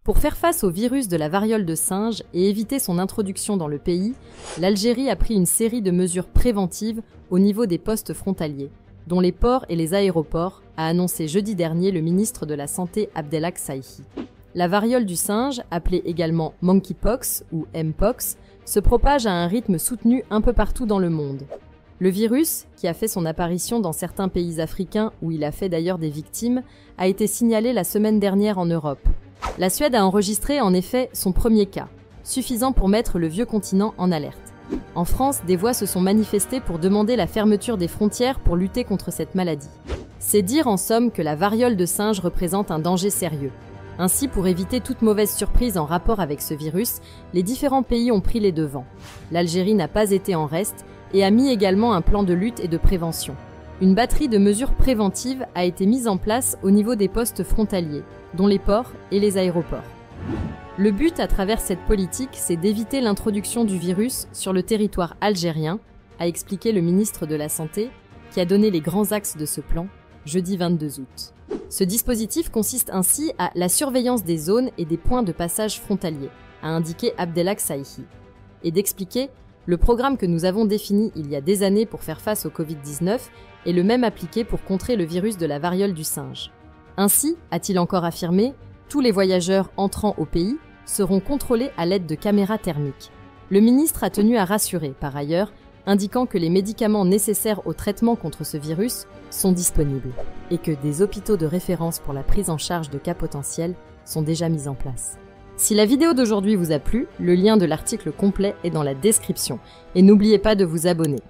Pour faire face au virus de la variole de singe et éviter son introduction dans le pays, l'Algérie a pris une série de mesures préventives au niveau des postes frontaliers, dont les ports et les aéroports, a annoncé jeudi dernier le ministre de la Santé Abdelhak Saïhi. La variole du singe, appelée également monkeypox ou mpox, se propage à un rythme soutenu un peu partout dans le monde. Le virus, qui a fait son apparition dans certains pays africains où il a fait d'ailleurs des victimes, a été signalé la semaine dernière en Europe. La Suède a enregistré en effet son premier cas, suffisant pour mettre le vieux continent en alerte. En France, des voix se sont manifestées pour demander la fermeture des frontières pour lutter contre cette maladie. C'est dire en somme que la variole de singe représente un danger sérieux. Ainsi, pour éviter toute mauvaise surprise en rapport avec ce virus, les différents pays ont pris les devants. L'Algérie n'a pas été en reste et a mis également un plan de lutte et de prévention. Une batterie de mesures préventives a été mise en place au niveau des postes frontaliers, dont les ports et les aéroports. Le but à travers cette politique, c'est d'éviter l'introduction du virus sur le territoire algérien, a expliqué le ministre de la Santé, qui a donné les grands axes de ce plan, jeudi 22 août. Ce dispositif consiste ainsi à la surveillance des zones et des points de passage frontaliers, a indiqué Abdelhak Saïhi, et d'expliquer le programme que nous avons défini il y a des années pour faire face au Covid-19 est le même appliqué pour contrer le virus de la variole du singe. Ainsi, a-t-il encore affirmé, tous les voyageurs entrant au pays seront contrôlés à l'aide de caméras thermiques. Le ministre a tenu à rassurer, par ailleurs, indiquant que les médicaments nécessaires au traitement contre ce virus sont disponibles et que des hôpitaux de référence pour la prise en charge de cas potentiels sont déjà mis en place. Si la vidéo d'aujourd'hui vous a plu, le lien de l'article complet est dans la description et n'oubliez pas de vous abonner.